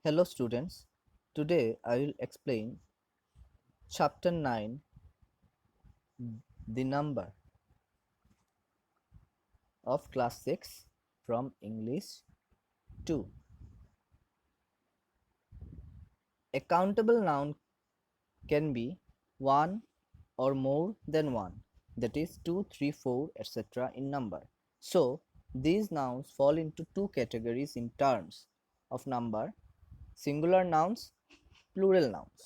Hello students, today I will explain chapter 9, the number of class 6 from English 2. A countable noun can be one or more than one, that is 2, 3, 4, etc. in number. So, these nouns fall into two categories in terms of number: singular nouns, plural nouns.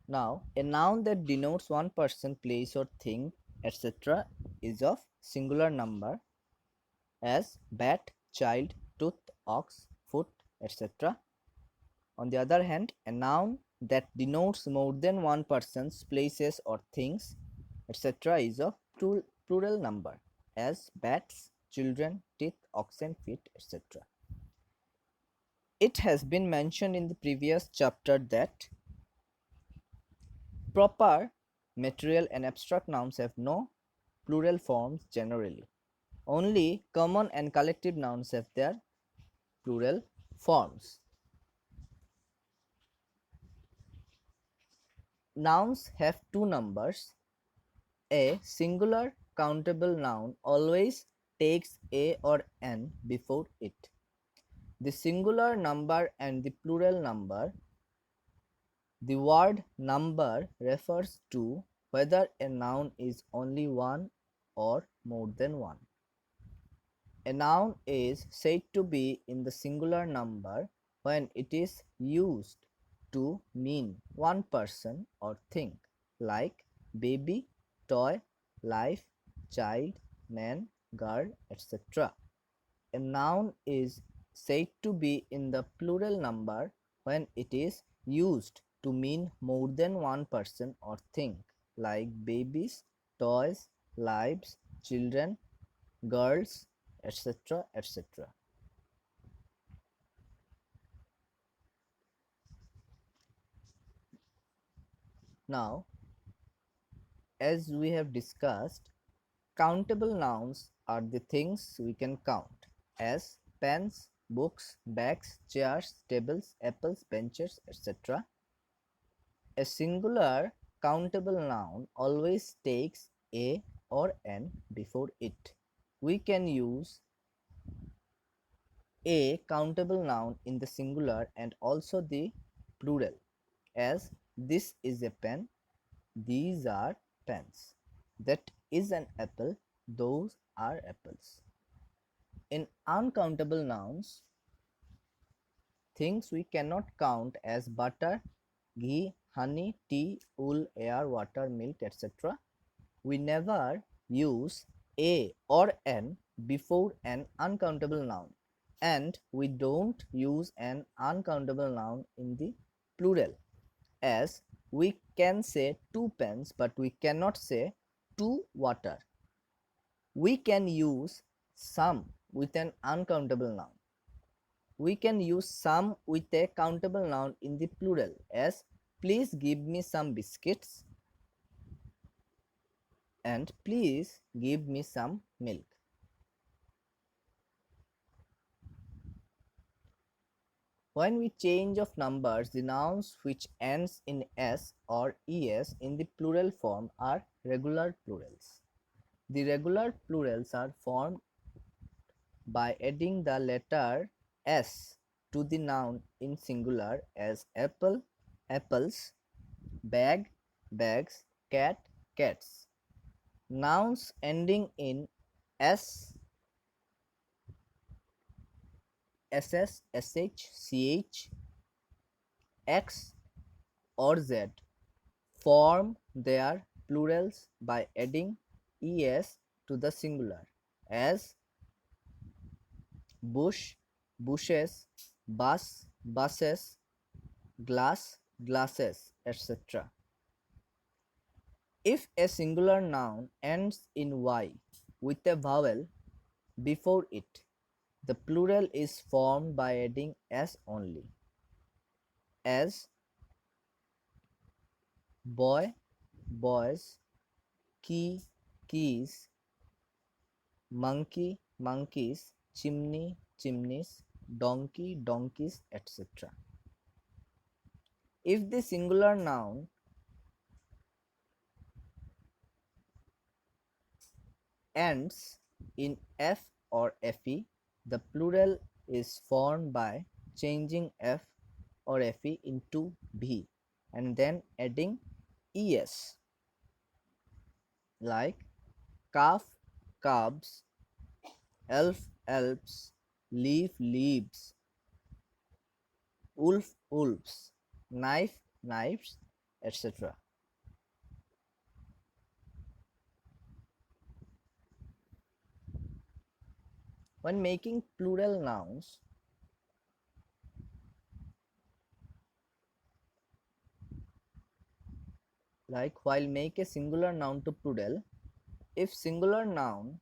Now, a noun that denotes one person, place or thing, etc. is of singular number, as bat, child, tooth, ox, foot, etc. On the other hand, a noun that denotes more than one person's, places or things, etc. is of plural number, as bats, children, teeth, oxen, feet, etc. It has been mentioned in the previous chapter that proper material and abstract nouns have no plural forms generally. Only common and collective nouns have their plural forms. Nouns have two numbers. A singular countable noun always takes a or an before it. The singular number and the plural number. The word number refers to whether a noun is only one or more than one. A noun is said to be in the singular number when it is used to mean one person or thing, like baby, toy, life, child, man, girl, etc. A noun is said to be in the plural number when it is used to mean more than one person or thing, like babies, toys, lives, children, girls, etc. etc. Now, as we have discussed, countable nouns are the things we can count, as pens, books, bags, chairs, tables, apples, benches, etc. A singular countable noun always takes a or an before it. We can use a countable noun in the singular and also the plural, as this is a pen, these are pens, that is an apple, those are apples. In uncountable nouns, things we cannot count, as butter, ghee, honey, tea, wool, air, water, milk, etc. We never use a or an before an uncountable noun, and we don't use an uncountable noun in the plural, as we can say two pens but we cannot say two water. We can use some with an uncountable noun. We can use some with a countable noun in the plural, as please give me some biscuits and please give me some milk. When we change of numbers, the nouns which ends in s or es in the plural form are regular plurals. The regular plurals are formed by adding the letter s to the noun in singular, as apple, apples, bag, bags, cat, cats. Nouns ending in s, ss, sh, ch, x or z form their plurals by adding es to the singular, as bush, bushes, bus, buses, glass, glasses, etc. If a singular noun ends in y with a vowel before it, the plural is formed by adding s only, as boy, boys, key, keys, monkey, monkeys, chimney, chimneys, donkey, donkeys, etc. If the singular noun ends in f or fe, the plural is formed by changing f or fe into v and then adding es, like calf, calves, elf, elves, leaf, leaves, wolf, wolves, knife, knives, etc. When making plural nouns, like while make a singular noun to plural, if singular noun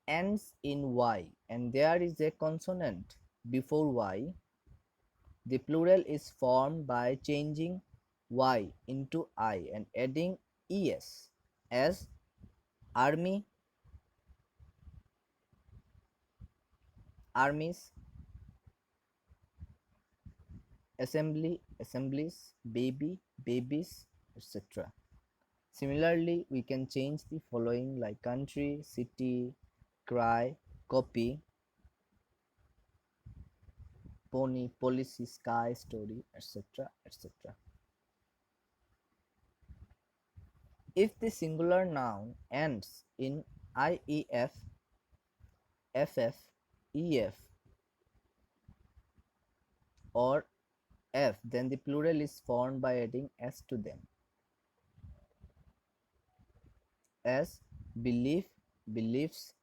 ends in y and there is a consonant before y, the plural is formed by changing y into I and adding es, as army, armies, assembly, assemblies, baby, babies, etc. Similarly, we can change the following like country, city, cry, copy, pony, policy, sky, story, etc. etc. If the singular noun ends in IEF, FF, EF, or F, then the plural is formed by adding S to them, as belief, beliefs,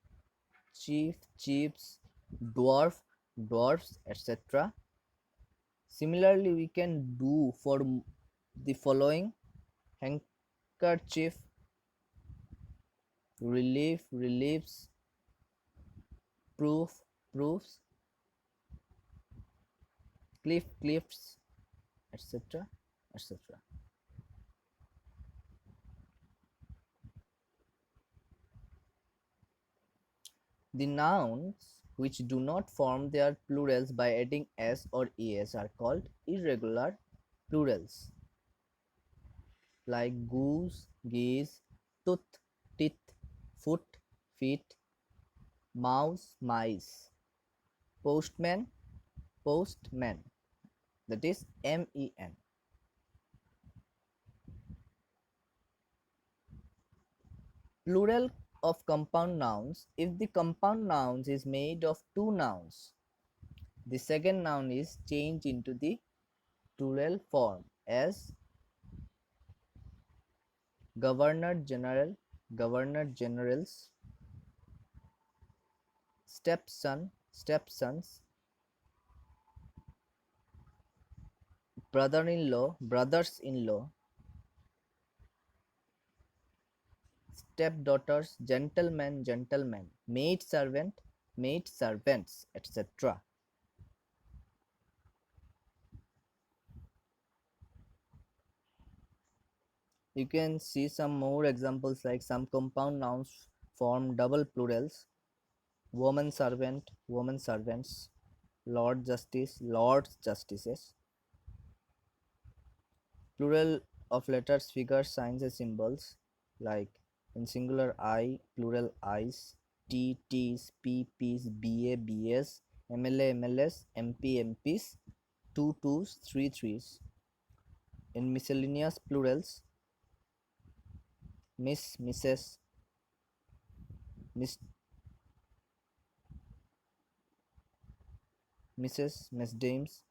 chief, chiefs, dwarf, dwarfs, etc. Similarly, we can do for the following: handkerchief, relief, reliefs, proof, proofs, cliff, cliffs, etc. etc. The nouns which do not form their plurals by adding s or es are called irregular plurals, like goose, geese, tooth, teeth, foot, feet, mouse, mice, postman, postman, that is men. Plural of compound nouns: if the compound nouns is made of two nouns, the second noun is changed into the plural form, as governor general, governor generals, stepson, stepsons, brother-in-law, brothers-in-law, stepdaughters, gentleman, gentlemen, maid servant, maid servants, etc. You can see some more examples, like some compound nouns form double plurals: woman servant, woman servants, lord justice, lords justices. Plural of letters, figures, signs and symbols, like in singular I, plural I's, T, T's, P, P's, BA, BS, MLA, MLS, MP, MPs, two twos, three threes. In miscellaneous plurals, Miss, Mrs, Miss, Mrs, Miss Dames.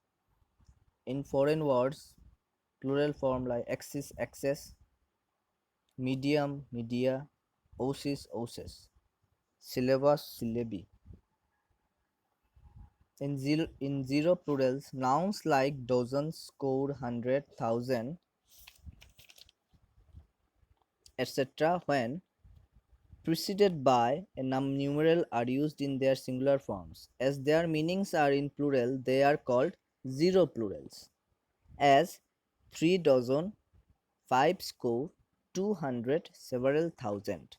In foreign words, plural form like axis, access, medium, media, osis, oses, syllabus, syllabi. In zero plurals, nouns like dozen, score, hundred, thousand, etc., when preceded by a numeral, are used in their singular forms. As their meanings are in plural, they are called zero plurals, as 3 dozen, 5 score, 200, several thousand.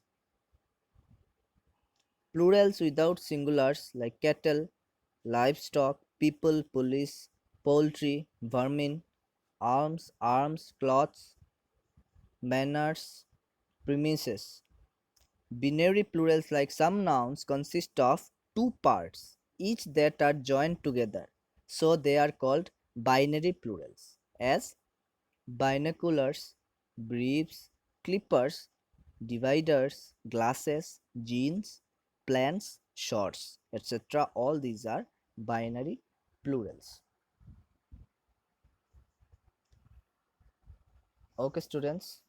Plurals without singulars like cattle, livestock, people, police, poultry, vermin, arms, cloths, manners, premises. Binary plurals, like some nouns, consist of two parts, each that are joined together, so they are called binary plurals, as binoculars, briefs, clippers, dividers, glasses, jeans, plants, shorts, etc. All these are binary plurals. Okay, students,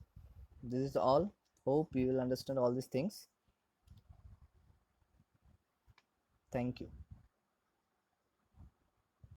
this is all. Hope you will understand all these things. Thank you.